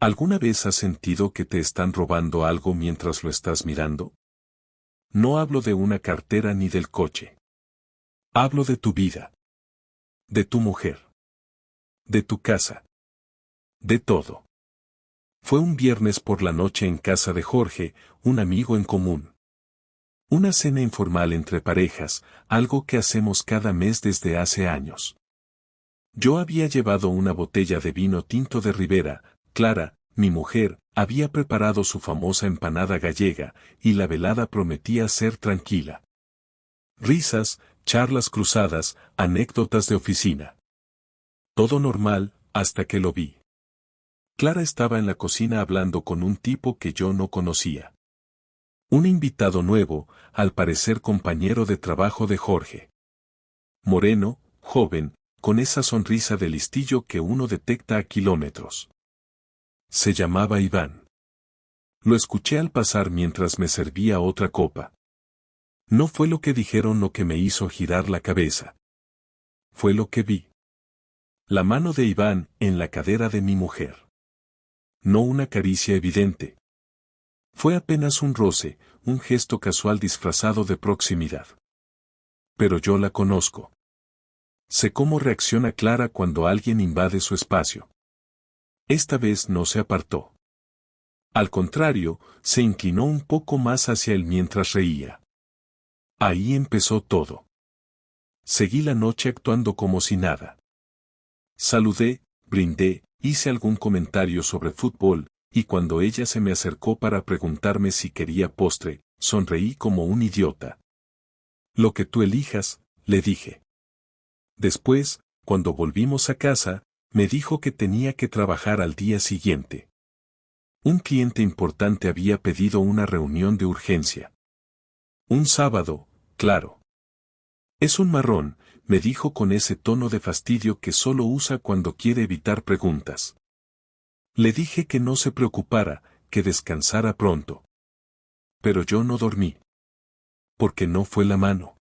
¿Alguna vez has sentido que te están robando algo mientras lo estás mirando? No hablo de una cartera ni del coche. Hablo de tu vida. De tu mujer. De tu casa. De todo. Fue un viernes por la noche en casa de Jorge, un amigo en común. Una cena informal entre parejas, algo que hacemos cada mes desde hace años. Yo había llevado una botella de vino tinto de Ribera. Clara, mi mujer, había preparado su famosa empanada gallega, y la velada prometía ser tranquila. Risas, charlas cruzadas, anécdotas de oficina. Todo normal, hasta que lo vi. Clara estaba en la cocina hablando con un tipo que yo no conocía. Un invitado nuevo, al parecer compañero de trabajo de Jorge. Moreno, joven, con esa sonrisa de listillo que uno detecta a kilómetros. Se llamaba Iván. Lo escuché al pasar mientras me servía otra copa. No fue lo que dijeron lo que me hizo girar la cabeza. Fue lo que vi. La mano de Iván en la cadera de mi mujer. No una caricia evidente. Fue apenas un roce, un gesto casual disfrazado de proximidad. Pero yo la conozco. Sé cómo reacciona Clara cuando alguien invade su espacio. Esta vez no se apartó. Al contrario, se inclinó un poco más hacia él mientras reía. Ahí empezó todo. Seguí la noche actuando como si nada. Saludé, brindé, hice algún comentario sobre fútbol, y cuando ella se me acercó para preguntarme si quería postre, sonreí como un idiota. Lo que tú elijas, le dije. Después, cuando volvimos a casa, me dijo que tenía que trabajar al día siguiente. Un cliente importante había pedido una reunión de urgencia. Un sábado, claro. Es un marrón, me dijo con ese tono de fastidio que solo usa cuando quiere evitar preguntas. Le dije que no se preocupara, que descansara pronto. Pero yo no dormí. Porque no fue la mano.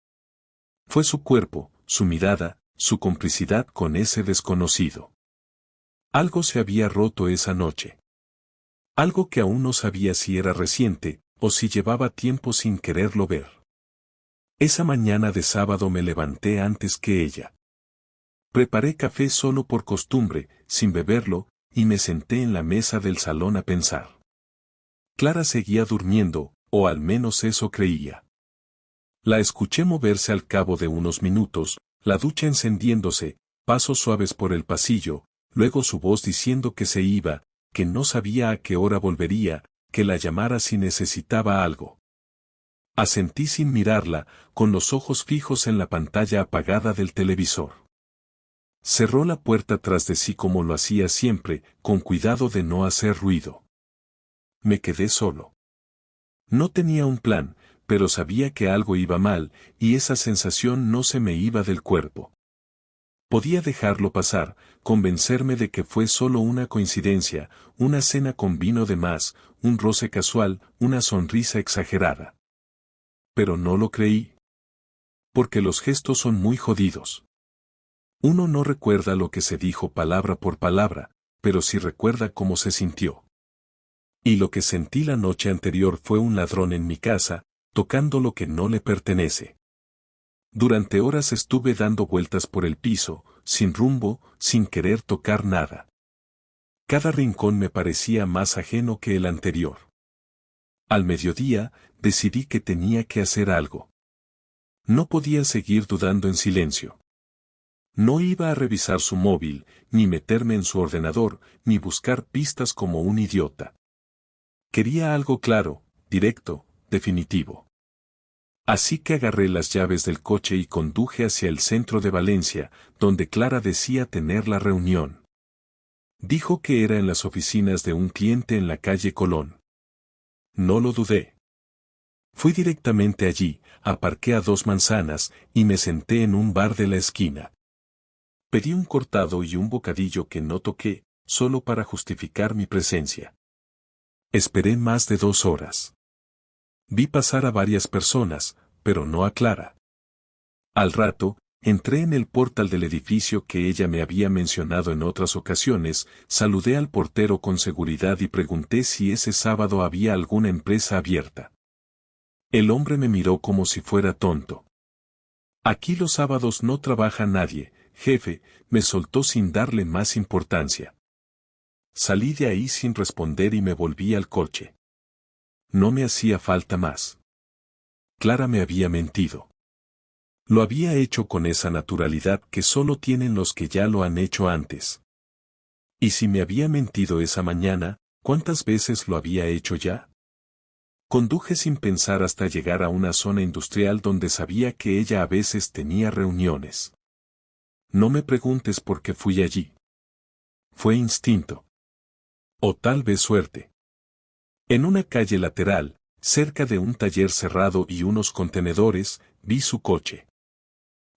Fue su cuerpo, su mirada, su complicidad con ese desconocido. Algo se había roto esa noche. Algo que aún no sabía si era reciente, o si llevaba tiempo sin quererlo ver. Esa mañana de sábado me levanté antes que ella. Preparé café solo por costumbre, sin beberlo, y me senté en la mesa del salón a pensar. Clara seguía durmiendo, o al menos eso creía. La escuché moverse al cabo de unos minutos, la ducha encendiéndose, pasos suaves por el pasillo, luego su voz diciendo que se iba, que no sabía a qué hora volvería, que la llamara si necesitaba algo. Asentí sin mirarla, con los ojos fijos en la pantalla apagada del televisor. Cerró la puerta tras de sí como lo hacía siempre, con cuidado de no hacer ruido. Me quedé solo. No tenía un plan, pero sabía que algo iba mal, y esa sensación no se me iba del cuerpo. Podía dejarlo pasar, convencerme de que fue solo una coincidencia, una cena con vino de más, un roce casual, una sonrisa exagerada. Pero no lo creí. Porque los gestos son muy jodidos. Uno no recuerda lo que se dijo palabra por palabra, pero sí recuerda cómo se sintió. Y lo que sentí la noche anterior fue un ladrón en mi casa, tocando lo que no le pertenece. Durante horas estuve dando vueltas por el piso, sin rumbo, sin querer tocar nada. Cada rincón me parecía más ajeno que el anterior. Al mediodía, decidí que tenía que hacer algo. No podía seguir dudando en silencio. No iba a revisar su móvil, ni meterme en su ordenador, ni buscar pistas como un idiota. Quería algo claro, directo, definitivo. Así que agarré las llaves del coche y conduje hacia el centro de Valencia, donde Clara decía tener la reunión. Dijo que era en las oficinas de un cliente en la calle Colón. No lo dudé. Fui directamente allí, aparqué a 2 manzanas, y me senté en un bar de la esquina. Pedí un cortado y un bocadillo que no toqué, solo para justificar mi presencia. Esperé más de 2 horas. Vi pasar a varias personas, pero no a Clara. Al rato, Entré en el portal del edificio que ella me había mencionado en otras ocasiones, saludé al portero con seguridad y pregunté si ese sábado había alguna empresa abierta. El hombre me miró como si fuera tonto. Aquí los sábados no trabaja nadie, jefe, me soltó sin darle más importancia. Salí de ahí sin responder y me volví al coche. No me hacía falta más. Clara me había mentido. Lo había hecho con esa naturalidad que solo tienen los que ya lo han hecho antes. Y si me había mentido esa mañana, ¿cuántas veces lo había hecho ya? Conduje sin pensar hasta llegar a una zona industrial donde sabía que ella a veces tenía reuniones. No me preguntes por qué fui allí. Fue instinto. O tal vez suerte. En una calle lateral, cerca de un taller cerrado y unos contenedores, vi su coche.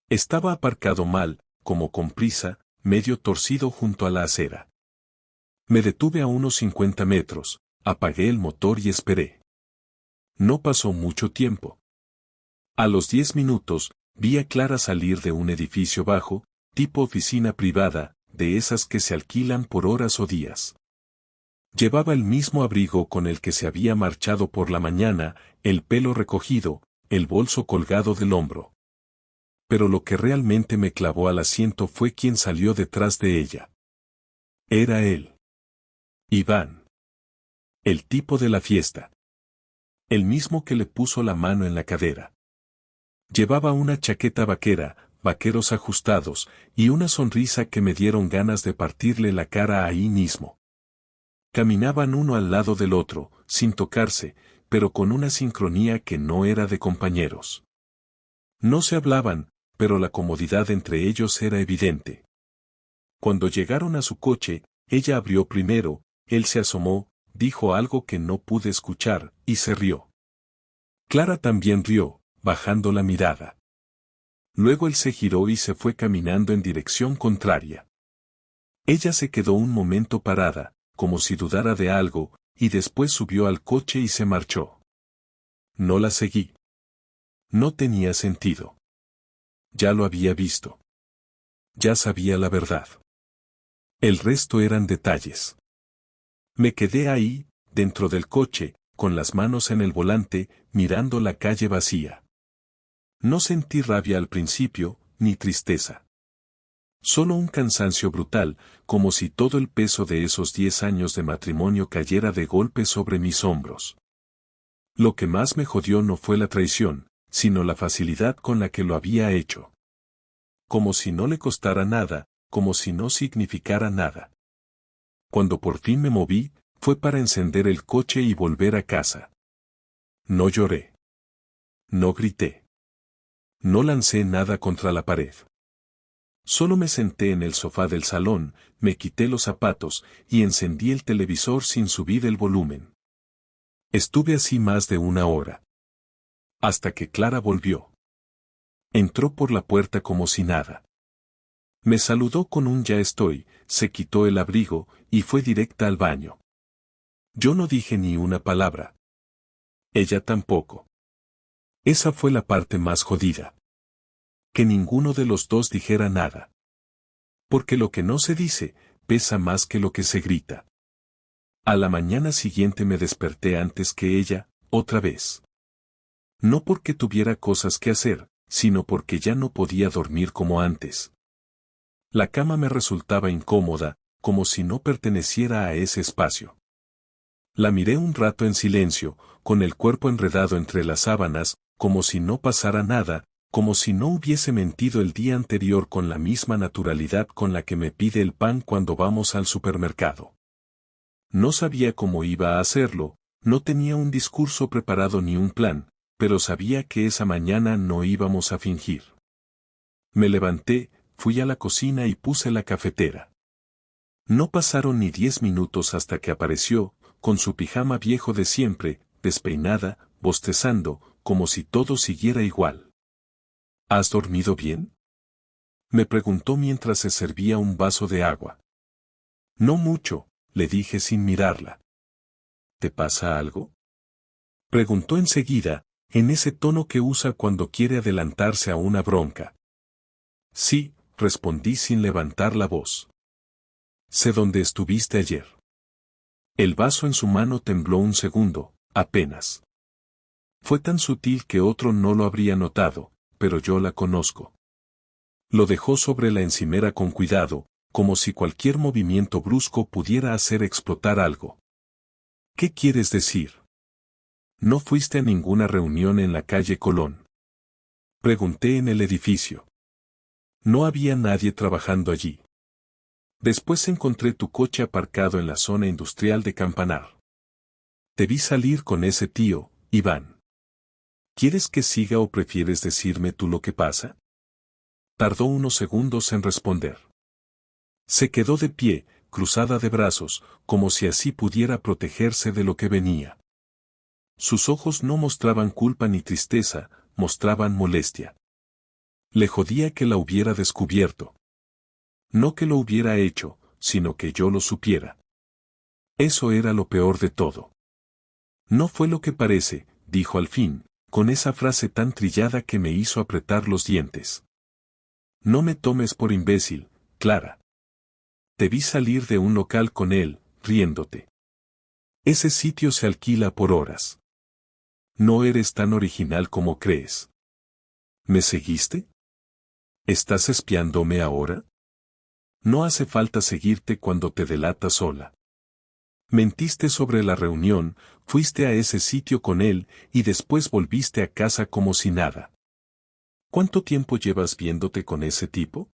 Estaba aparcado mal, como con prisa, medio torcido junto a la acera. Me detuve a unos 50 metros, apagué el motor y esperé. No pasó mucho tiempo. A los 10 minutos, vi a Clara salir de un edificio bajo, tipo oficina privada, de esas que se alquilan por horas o días. Llevaba el mismo abrigo con el que se había marchado por la mañana, el pelo recogido, el bolso colgado del hombro. Pero lo que realmente me clavó al asiento fue quien salió detrás de ella. Era él. Iván. El tipo de la fiesta. El mismo que le puso la mano en la cadera. Llevaba una chaqueta vaquera, vaqueros ajustados, y una sonrisa que me dieron ganas de partirle la cara ahí mismo. Caminaban uno al lado del otro, sin tocarse, pero con una sincronía que no era de compañeros. No se hablaban, pero la comodidad entre ellos era evidente. Cuando llegaron a su coche, ella abrió primero, él se asomó, dijo algo que no pude escuchar, y se rió. Clara también rió, bajando la mirada. Luego él se giró y se fue caminando en dirección contraria. Ella se quedó un momento parada, como si dudara de algo, y después subió al coche y se marchó. No la seguí. No tenía sentido. Ya lo había visto. Ya sabía la verdad. El resto eran detalles. Me quedé ahí, dentro del coche, con las manos en el volante, mirando la calle vacía. No sentí rabia al principio, ni tristeza. Solo un cansancio brutal, como si todo el peso de esos 10 años de matrimonio cayera de golpe sobre mis hombros. Lo que más me jodió no fue la traición, sino la facilidad con la que lo había hecho. Como si no le costara nada, como si no significara nada. Cuando por fin me moví, fue para encender el coche y volver a casa. No lloré. No grité. No lancé nada contra la pared. Solo me senté en el sofá del salón, me quité los zapatos y encendí el televisor sin subir el volumen. Estuve así más de una hora. Hasta que Clara volvió. Entró por la puerta como si nada. Me saludó con un ya estoy, se quitó el abrigo y fue directa al baño. Yo no dije ni una palabra. Ella tampoco. Esa fue la parte más jodida. Que ninguno de los dos dijera nada. Porque lo que no se dice, pesa más que lo que se grita. A la mañana siguiente me desperté antes que ella, otra vez. No porque tuviera cosas que hacer, sino porque ya no podía dormir como antes. La cama me resultaba incómoda, como si no perteneciera a ese espacio. La miré un rato en silencio, con el cuerpo enredado entre las sábanas, como si no pasara nada, como si no hubiese mentido el día anterior con la misma naturalidad con la que me pide el pan cuando vamos al supermercado. No sabía cómo iba a hacerlo, no tenía un discurso preparado ni un plan, pero sabía que esa mañana no íbamos a fingir. Me levanté, fui a la cocina y puse la cafetera. No pasaron ni 10 minutos hasta que apareció, con su pijama viejo de siempre, despeinada, bostezando, como si todo siguiera igual. ¿Has dormido bien? Me preguntó mientras se servía un vaso de agua. No mucho, le dije sin mirarla. ¿Te pasa algo? Preguntó enseguida, en ese tono que usa cuando quiere adelantarse a una bronca. Sí, respondí sin levantar la voz. Sé dónde estuviste ayer. El vaso en su mano tembló un segundo, apenas. Fue tan sutil que otro no lo habría notado, pero yo la conozco. Lo dejó sobre la encimera con cuidado, como si cualquier movimiento brusco pudiera hacer explotar algo. ¿Qué quieres decir? ¿No fuiste a ninguna reunión en la calle Colón? Pregunté en el edificio. No había nadie trabajando allí. Después encontré tu coche aparcado en la zona industrial de Campanar. Te vi salir con ese tío, Iván. ¿Quieres que siga o prefieres decirme tú lo que pasa? Tardó unos segundos en responder. Se quedó de pie, cruzada de brazos, como si así pudiera protegerse de lo que venía. Sus ojos no mostraban culpa ni tristeza, mostraban molestia. Le jodía que la hubiera descubierto. No que lo hubiera hecho, sino que yo lo supiera. Eso era lo peor de todo. No fue lo que parece, dijo al fin, con esa frase tan trillada que me hizo apretar los dientes. No me tomes por imbécil, Clara. Te vi salir de un local con él, riéndote. Ese sitio se alquila por horas. No eres tan original como crees. ¿Me seguiste? ¿Estás espiándome ahora? No hace falta seguirte cuando te delatas sola. Mentiste sobre la reunión, fuiste a ese sitio con él y después volviste a casa como si nada. ¿Cuánto tiempo llevas viéndote con ese tipo?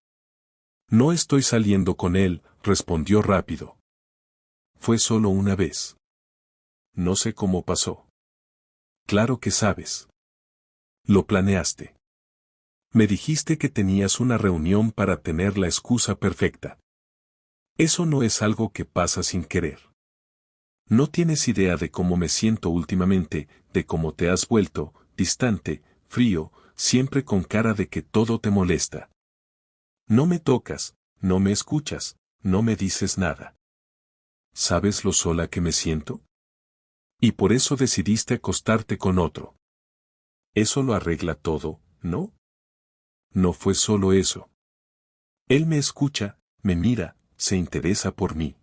No estoy saliendo con él, respondió rápido. Fue solo una vez. No sé cómo pasó. Claro que sabes. Lo planeaste. Me dijiste que tenías una reunión para tener la excusa perfecta. Eso no es algo que pasa sin querer. No tienes idea de cómo me siento últimamente, de cómo te has vuelto, distante, frío, siempre con cara de que todo te molesta. No me tocas, no me escuchas, no me dices nada. ¿Sabes lo sola que me siento? Y por eso decidiste acostarte con otro. Eso lo arregla todo, ¿no? No fue solo eso. Él me escucha, me mira, se interesa por mí.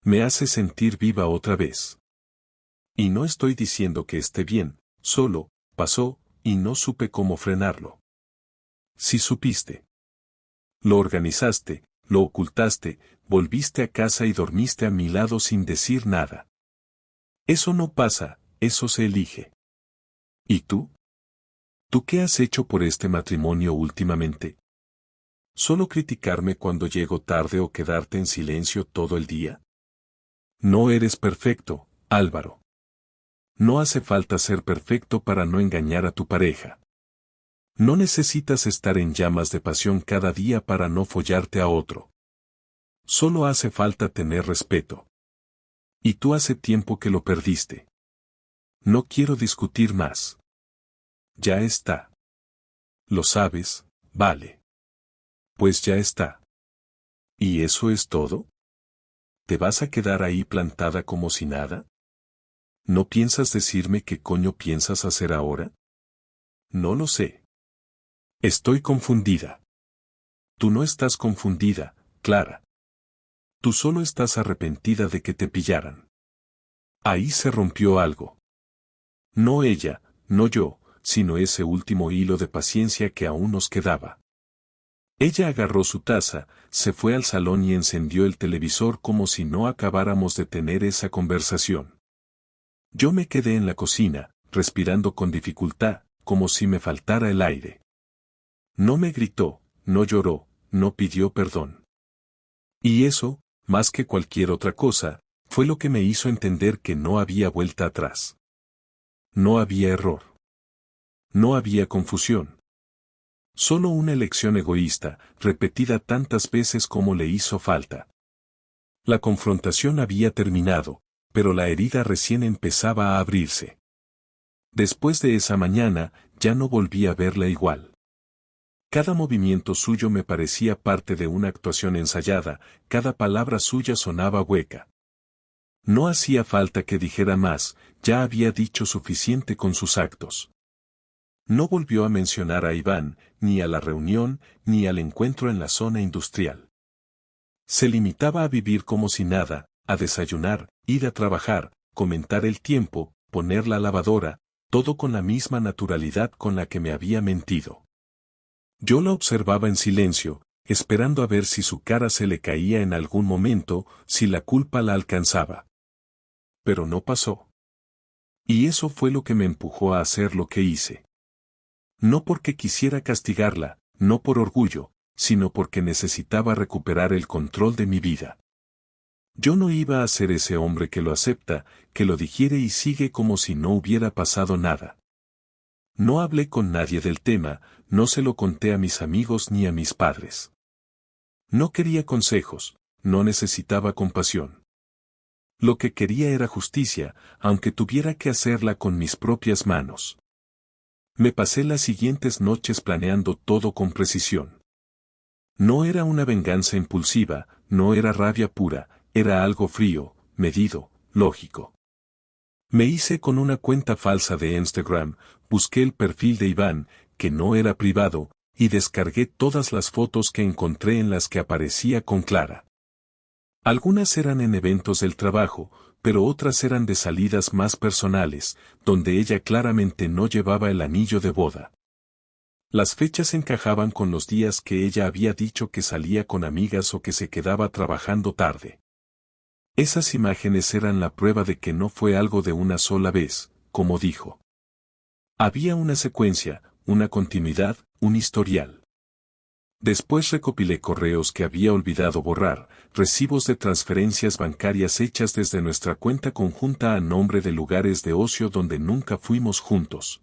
Me hace sentir viva otra vez. Y no estoy diciendo que esté bien, solo, pasó, y no supe cómo frenarlo. Sí supiste. Lo organizaste, lo ocultaste, volviste a casa y dormiste a mi lado sin decir nada. Eso no pasa, eso se elige. ¿Y tú? ¿Tú qué has hecho por este matrimonio últimamente? ¿Solo criticarme cuando llego tarde o quedarte en silencio todo el día? No eres perfecto, Álvaro. No hace falta ser perfecto para no engañar a tu pareja. No necesitas estar en llamas de pasión cada día para no follarte a otro. Solo hace falta tener respeto. Y tú hace tiempo que lo perdiste. No quiero discutir más. Ya está. ¿Lo sabes? Vale. Pues ya está. ¿Y eso es todo? ¿Te vas a quedar ahí plantada como si nada? ¿No piensas decirme qué coño piensas hacer ahora? No lo sé. Estoy confundida. Tú no estás confundida, Clara. Tú solo estás arrepentida de que te pillaran. Ahí se rompió algo. No ella, no yo, sino ese último hilo de paciencia que aún nos quedaba. Ella agarró su taza, se fue al salón y encendió el televisor como si no acabáramos de tener esa conversación. Yo me quedé en la cocina, respirando con dificultad, como si me faltara el aire. No me gritó, no lloró, no pidió perdón. Y eso, más que cualquier otra cosa, fue lo que me hizo entender que no había vuelta atrás. No había error. No había confusión. Solo una elección egoísta, repetida tantas veces como le hizo falta. La confrontación había terminado, pero la herida recién empezaba a abrirse. Después de esa mañana, ya no volví a verla igual. Cada movimiento suyo me parecía parte de una actuación ensayada, cada palabra suya sonaba hueca. No hacía falta que dijera más, ya había dicho suficiente con sus actos. No volvió a mencionar a Iván, ni a la reunión, ni al encuentro en la zona industrial. Se limitaba a vivir como si nada, a desayunar, ir a trabajar, comentar el tiempo, poner la lavadora, todo con la misma naturalidad con la que me había mentido. Yo la observaba en silencio, esperando a ver si su cara se le caía en algún momento, si la culpa la alcanzaba. Pero no pasó. Y eso fue lo que me empujó a hacer lo que hice. No porque quisiera castigarla, no por orgullo, sino porque necesitaba recuperar el control de mi vida. Yo no iba a ser ese hombre que lo acepta, que lo digiere y sigue como si no hubiera pasado nada. No hablé con nadie del tema, no se lo conté a mis amigos ni a mis padres. No quería consejos, no necesitaba compasión. Lo que quería era justicia, aunque tuviera que hacerla con mis propias manos. Me pasé las siguientes noches planeando todo con precisión. No era una venganza impulsiva, no era rabia pura, era algo frío, medido, lógico. Me hice con una cuenta falsa de Instagram, busqué el perfil de Iván, que no era privado, y descargué todas las fotos que encontré en las que aparecía con Clara. Algunas eran en eventos del trabajo, pero otras eran de salidas más personales, donde ella claramente no llevaba el anillo de boda. Las fechas encajaban con los días que ella había dicho que salía con amigas o que se quedaba trabajando tarde. Esas imágenes eran la prueba de que no fue algo de una sola vez, como dijo. Había una secuencia, una continuidad, un historial. Después recopilé correos que había olvidado borrar, recibos de transferencias bancarias hechas desde nuestra cuenta conjunta a nombre de lugares de ocio donde nunca fuimos juntos.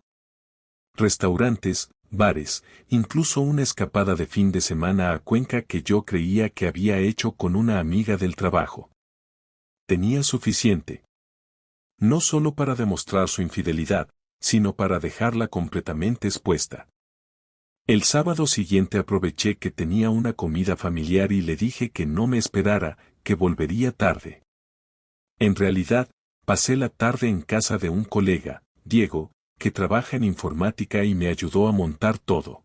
Restaurantes, bares, incluso una escapada de fin de semana a Cuenca que yo creía que había hecho con una amiga del trabajo. Tenía suficiente. No solo para demostrar su infidelidad, sino para dejarla completamente expuesta. El sábado siguiente aproveché que tenía una comida familiar y le dije que no me esperara, que volvería tarde. En realidad, pasé la tarde en casa de un colega, Diego, que trabaja en informática y me ayudó a montar todo.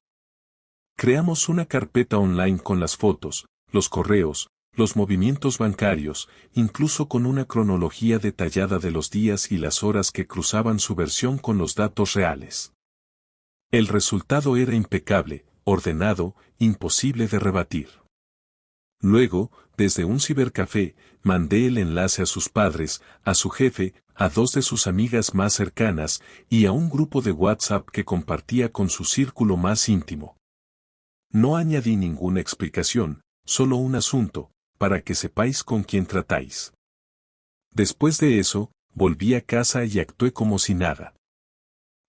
Creamos una carpeta online con las fotos, los correos, los movimientos bancarios, incluso con una cronología detallada de los días y las horas que cruzaban su versión con los datos reales. El resultado era impecable, ordenado, imposible de rebatir. Luego, desde un cibercafé, mandé el enlace a sus padres, a su jefe, a dos de sus amigas más cercanas y a un grupo de WhatsApp que compartía con su círculo más íntimo. No añadí ninguna explicación, solo un asunto, para que sepáis con quién tratáis. Después de eso, volví a casa y actué como si nada.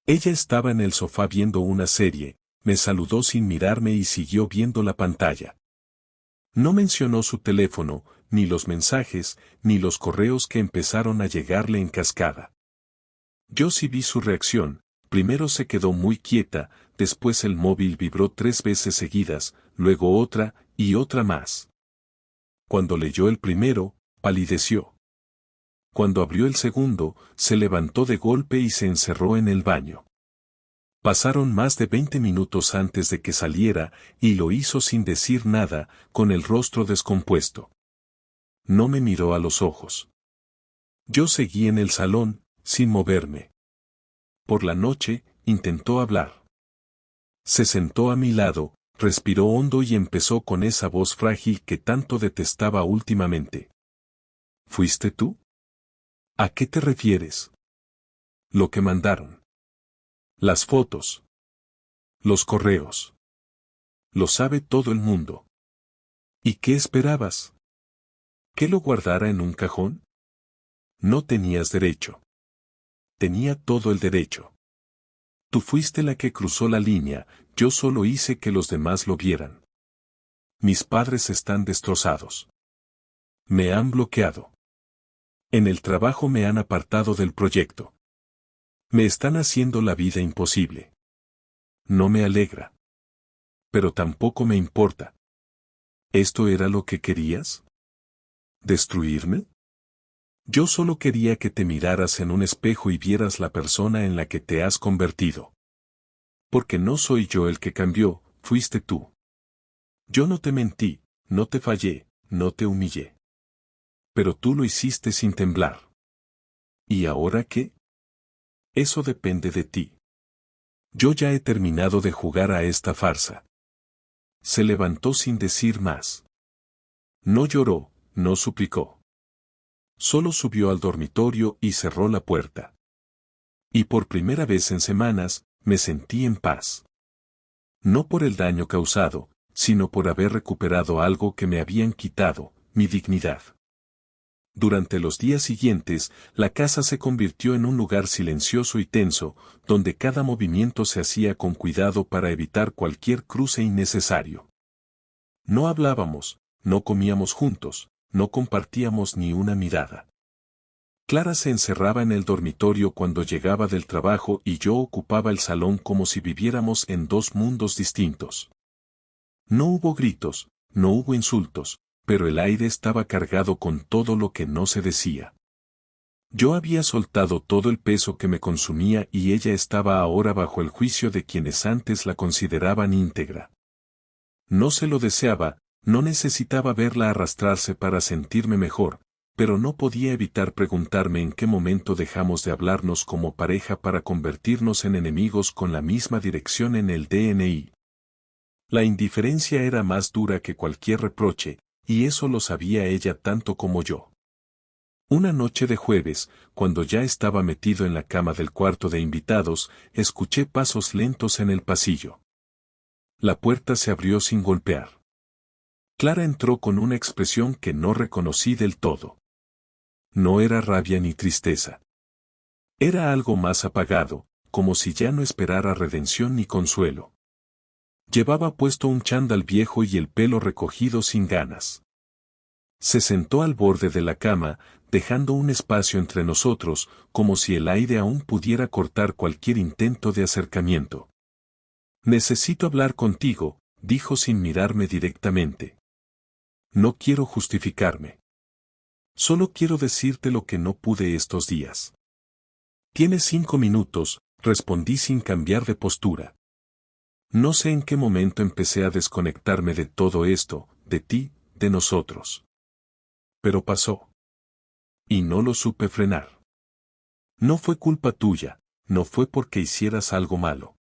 Ella estaba en el sofá viendo una serie, me saludó sin mirarme y siguió viendo la pantalla. No mencionó su teléfono, ni los mensajes, ni los correos que empezaron a llegarle en cascada. Yo sí vi su reacción, primero se quedó muy quieta, después el móvil vibró 3 veces seguidas, luego otra, y otra más. Cuando leyó el primero, palideció. Cuando abrió el segundo, se levantó de golpe y se encerró en el baño. Pasaron más de 20 minutos antes de que saliera, y lo hizo sin decir nada, con el rostro descompuesto. No me miró a los ojos. Yo seguí en el salón, sin moverme. Por la noche, intentó hablar. Se sentó a mi lado, respiró hondo y empezó con esa voz frágil que tanto detestaba últimamente. ¿Fuiste tú? ¿A qué te refieres? Lo que mandaron. Las fotos. Los correos. Lo sabe todo el mundo. ¿Y qué esperabas? ¿Que lo guardara en un cajón? No tenías derecho. Tenía todo el derecho. Tú fuiste la que cruzó la línea, yo solo hice que los demás lo vieran. Mis padres están destrozados. Me han bloqueado. En el trabajo me han apartado del proyecto. Me están haciendo la vida imposible. No me alegra. Pero tampoco me importa. ¿Esto era lo que querías? ¿Destruirme? Yo solo quería que te miraras en un espejo y vieras la persona en la que te has convertido. Porque no soy yo el que cambió, fuiste tú. Yo no te mentí, no te fallé, no te humillé. Pero tú lo hiciste sin temblar. ¿Y ahora qué? Eso depende de ti. Yo ya he terminado de jugar a esta farsa. Se levantó sin decir más. No lloró, no suplicó. Solo subió al dormitorio y cerró la puerta. Y por primera vez en semanas, me sentí en paz. No por el daño causado, sino por haber recuperado algo que me habían quitado, mi dignidad. Durante los días siguientes, la casa se convirtió en un lugar silencioso y tenso, donde cada movimiento se hacía con cuidado para evitar cualquier cruce innecesario. No hablábamos, no comíamos juntos, no compartíamos ni una mirada. Clara se encerraba en el dormitorio cuando llegaba del trabajo y yo ocupaba el salón como si viviéramos en dos mundos distintos. No hubo gritos, no hubo insultos, pero el aire estaba cargado con todo lo que no se decía. Yo había soltado todo el peso que me consumía y ella estaba ahora bajo el juicio de quienes antes la consideraban íntegra. No se lo deseaba, no necesitaba verla arrastrarse para sentirme mejor, pero no podía evitar preguntarme en qué momento dejamos de hablarnos como pareja para convertirnos en enemigos con la misma dirección en el DNI. La indiferencia era más dura que cualquier reproche, y eso lo sabía ella tanto como yo. Una noche de jueves, cuando ya estaba metido en la cama del cuarto de invitados, escuché pasos lentos en el pasillo. La puerta se abrió sin golpear. Clara entró con una expresión que no reconocí del todo. No era rabia ni tristeza. Era algo más apagado, como si ya no esperara redención ni consuelo. Llevaba puesto un chándal viejo y el pelo recogido sin ganas. Se sentó al borde de la cama, dejando un espacio entre nosotros, como si el aire aún pudiera cortar cualquier intento de acercamiento. Necesito hablar contigo, dijo sin mirarme directamente. No quiero justificarme. Solo quiero decirte lo que no pude estos días. Tienes 5 minutos, respondí sin cambiar de postura. No sé en qué momento empecé a desconectarme de todo esto, de ti, de nosotros. Pero pasó. Y no lo supe frenar. No fue culpa tuya, no fue porque hicieras algo malo.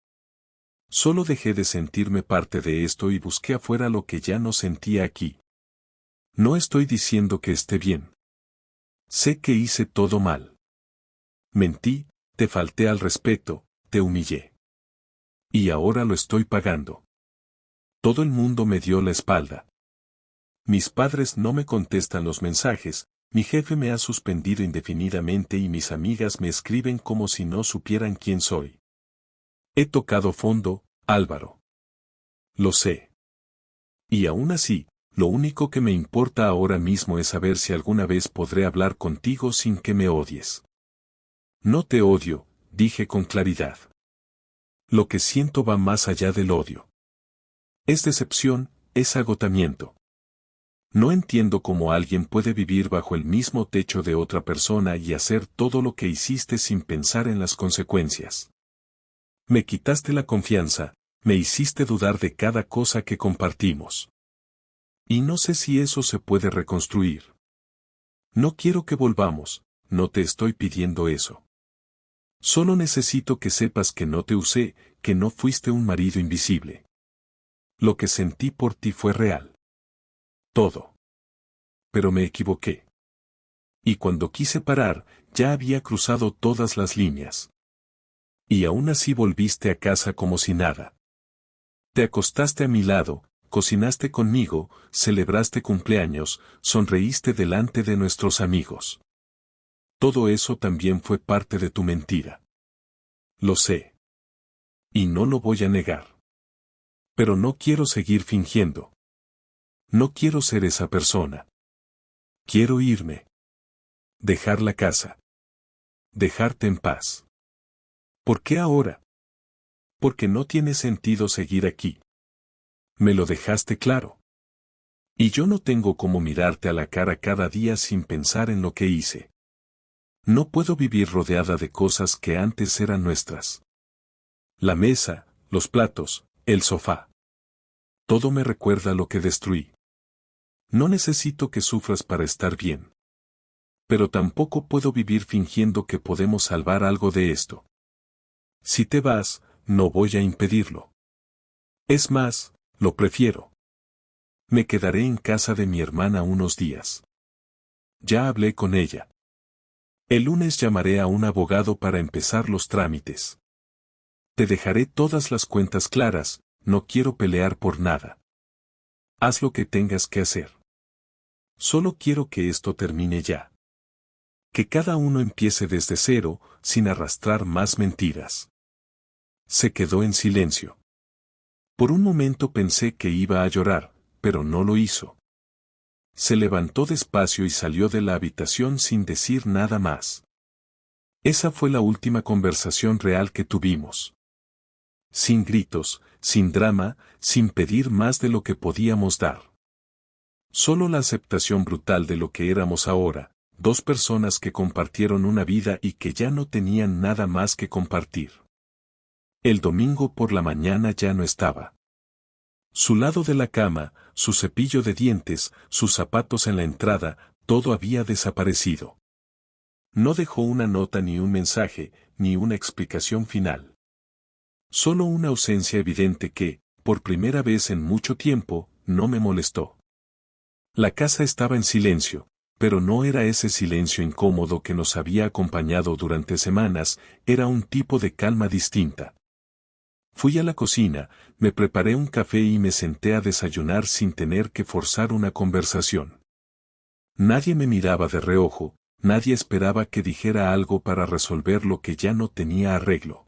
Solo dejé de sentirme parte de esto y busqué afuera lo que ya no sentía aquí. No estoy diciendo que esté bien. Sé que hice todo mal. Mentí, te falté al respeto, te humillé. Y ahora lo estoy pagando. Todo el mundo me dio la espalda. Mis padres no me contestan los mensajes, mi jefe me ha suspendido indefinidamente y mis amigas me escriben como si no supieran quién soy. He tocado fondo, Álvaro. Lo sé. Y aún así, lo único que me importa ahora mismo es saber si alguna vez podré hablar contigo sin que me odies. No te odio, dije con claridad. Lo que siento va más allá del odio. Es decepción, es agotamiento. No entiendo cómo alguien puede vivir bajo el mismo techo de otra persona y hacer todo lo que hiciste sin pensar en las consecuencias. Me quitaste la confianza, me hiciste dudar de cada cosa que compartimos. Y no sé si eso se puede reconstruir. No quiero que volvamos, no te estoy pidiendo eso. Solo necesito que sepas que no te usé, que no fuiste un marido invisible. Lo que sentí por ti fue real. Todo. Pero me equivoqué. Y cuando quise parar, ya había cruzado todas las líneas. Y aún así volviste a casa como si nada. Te acostaste a mi lado, cocinaste conmigo, celebraste cumpleaños, sonreíste delante de nuestros amigos. Todo eso también fue parte de tu mentira. Lo sé. Y no lo voy a negar. Pero no quiero seguir fingiendo. No quiero ser esa persona. Quiero irme. Dejar la casa. Dejarte en paz. ¿Por qué ahora? Porque no tiene sentido seguir aquí. Me lo dejaste claro. Y yo no tengo cómo mirarte a la cara cada día sin pensar en lo que hice. No puedo vivir rodeada de cosas que antes eran nuestras. La mesa, los platos, el sofá. Todo me recuerda lo que destruí. No necesito que sufras para estar bien. Pero tampoco puedo vivir fingiendo que podemos salvar algo de esto. Si te vas, no voy a impedirlo. Es más, lo prefiero. Me quedaré en casa de mi hermana unos días. Ya hablé con ella. El lunes llamaré a un abogado para empezar los trámites. Te dejaré todas las cuentas claras, no quiero pelear por nada. Haz lo que tengas que hacer. Solo quiero que esto termine ya. Que cada uno empiece desde cero, sin arrastrar más mentiras. Se quedó en silencio. Por un momento pensé que iba a llorar, pero no lo hizo. Se levantó despacio y salió de la habitación sin decir nada más. Esa fue la última conversación real que tuvimos. Sin gritos, sin drama, sin pedir más de lo que podíamos dar. Solo la aceptación brutal de lo que éramos ahora, dos personas que compartieron una vida y que ya no tenían nada más que compartir. El domingo por la mañana ya no estaba. Su lado de la cama, su cepillo de dientes, sus zapatos en la entrada, todo había desaparecido. No dejó una nota ni un mensaje, ni una explicación final. Solo una ausencia evidente que, por primera vez en mucho tiempo, no me molestó. La casa estaba en silencio, pero no era ese silencio incómodo que nos había acompañado durante semanas, era un tipo de calma distinta. Fui a la cocina, me preparé un café y me senté a desayunar sin tener que forzar una conversación. Nadie me miraba de reojo, nadie esperaba que dijera algo para resolver lo que ya no tenía arreglo.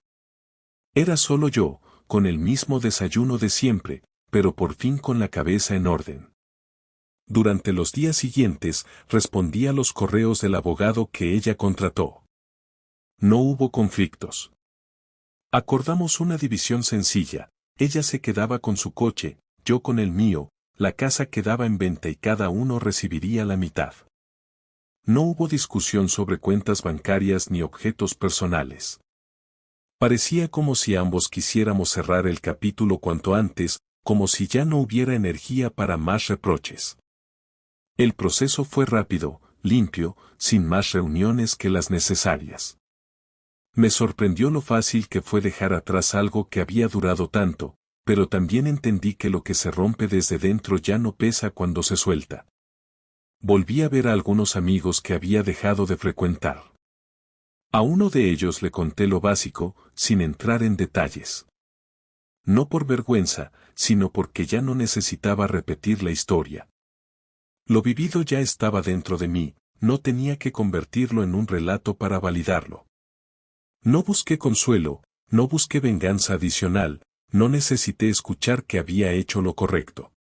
Era solo yo, con el mismo desayuno de siempre, pero por fin con la cabeza en orden. Durante los días siguientes, respondí a los correos del abogado que ella contrató. No hubo conflictos. Acordamos una división sencilla, ella se quedaba con su coche, yo con el mío, la casa quedaba en venta y cada uno recibiría la mitad. No hubo discusión sobre cuentas bancarias ni objetos personales. Parecía como si ambos quisiéramos cerrar el capítulo cuanto antes, como si ya no hubiera energía para más reproches. El proceso fue rápido, limpio, sin más reuniones que las necesarias. Me sorprendió lo fácil que fue dejar atrás algo que había durado tanto, pero también entendí que lo que se rompe desde dentro ya no pesa cuando se suelta. Volví a ver a algunos amigos que había dejado de frecuentar. A uno de ellos le conté lo básico, sin entrar en detalles. No por vergüenza, sino porque ya no necesitaba repetir la historia. Lo vivido ya estaba dentro de mí, no tenía que convertirlo en un relato para validarlo. No busqué consuelo, no busqué venganza adicional, no necesité escuchar que había hecho lo correcto.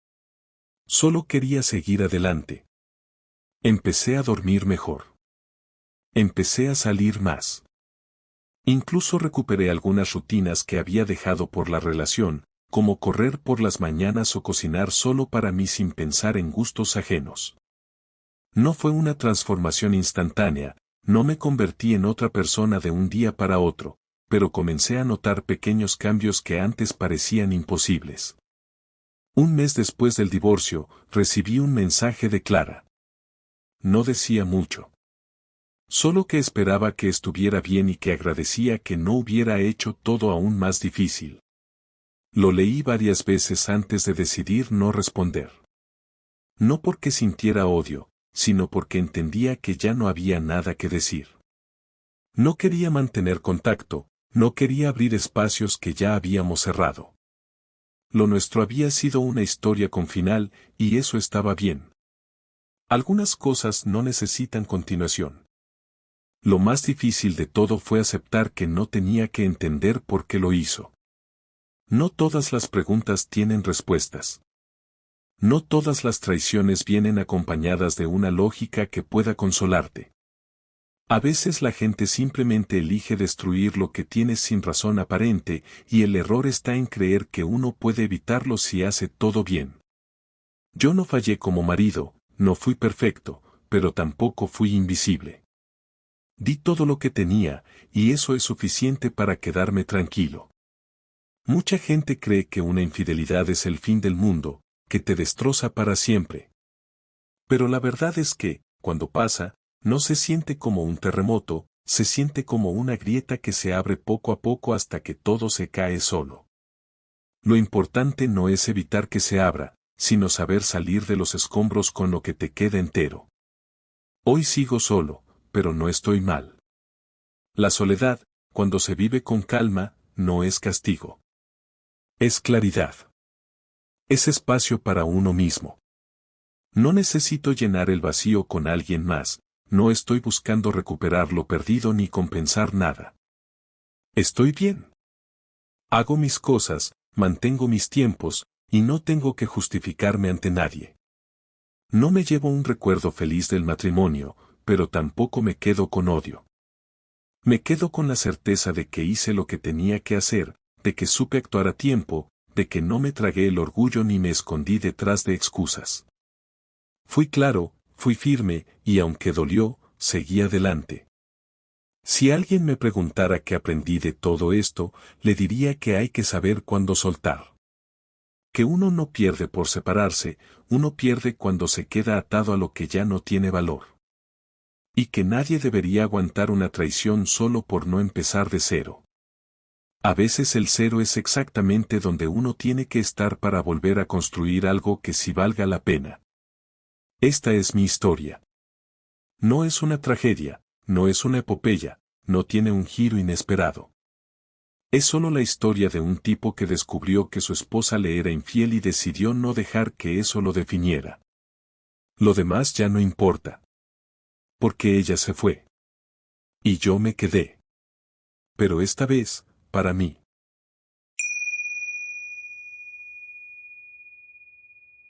Solo quería seguir adelante. Empecé a dormir mejor. Empecé a salir más. Incluso recuperé algunas rutinas que había dejado por la relación, como correr por las mañanas o cocinar solo para mí sin pensar en gustos ajenos. No fue una transformación instantánea, no me convertí en otra persona de un día para otro, pero comencé a notar pequeños cambios que antes parecían imposibles. Un mes después del divorcio, recibí un mensaje de Clara. No decía mucho. Solo que esperaba que estuviera bien y que agradecía que no hubiera hecho todo aún más difícil. Lo leí varias veces antes de decidir no responder. No porque sintiera odio, sino porque entendía que ya no había nada que decir. No quería mantener contacto, no quería abrir espacios que ya habíamos cerrado. Lo nuestro había sido una historia con final, y eso estaba bien. Algunas cosas no necesitan continuación. Lo más difícil de todo fue aceptar que no tenía que entender por qué lo hizo. No todas las preguntas tienen respuestas. No todas las traiciones vienen acompañadas de una lógica que pueda consolarte. A veces la gente simplemente elige destruir lo que tienes sin razón aparente, y el error está en creer que uno puede evitarlo si hace todo bien. Yo no fallé como marido, no fui perfecto, pero tampoco fui invisible. Di todo lo que tenía, y eso es suficiente para quedarme tranquilo. Mucha gente cree que una infidelidad es el fin del mundo, que te destroza para siempre. Pero la verdad es que, cuando pasa, no se siente como un terremoto, se siente como una grieta que se abre poco a poco hasta que todo se cae solo. Lo importante no es evitar que se abra, sino saber salir de los escombros con lo que te queda entero. Hoy sigo solo, pero no estoy mal. La soledad, cuando se vive con calma, no es castigo. Es claridad. Es espacio para uno mismo. No necesito llenar el vacío con alguien más, no estoy buscando recuperar lo perdido ni compensar nada. Estoy bien. Hago mis cosas, mantengo mis tiempos, y no tengo que justificarme ante nadie. No me llevo un recuerdo feliz del matrimonio, pero tampoco me quedo con odio. Me quedo con la certeza de que hice lo que tenía que hacer, de que supe actuar a tiempo, de que no me tragué el orgullo ni me escondí detrás de excusas. Fui claro, fui firme, y aunque dolió, seguí adelante. Si alguien me preguntara qué aprendí de todo esto, le diría que hay que saber cuándo soltar. Que uno no pierde por separarse, uno pierde cuando se queda atado a lo que ya no tiene valor. Y que nadie debería aguantar una traición solo por no empezar de cero. A veces el cero es exactamente donde uno tiene que estar para volver a construir algo que sí valga la pena. Esta es mi historia. No es una tragedia, no es una epopeya, no tiene un giro inesperado. Es solo la historia de un tipo que descubrió que su esposa le era infiel y decidió no dejar que eso lo definiera. Lo demás ya no importa. Porque ella se fue. Y yo me quedé. Pero esta vez, para mí.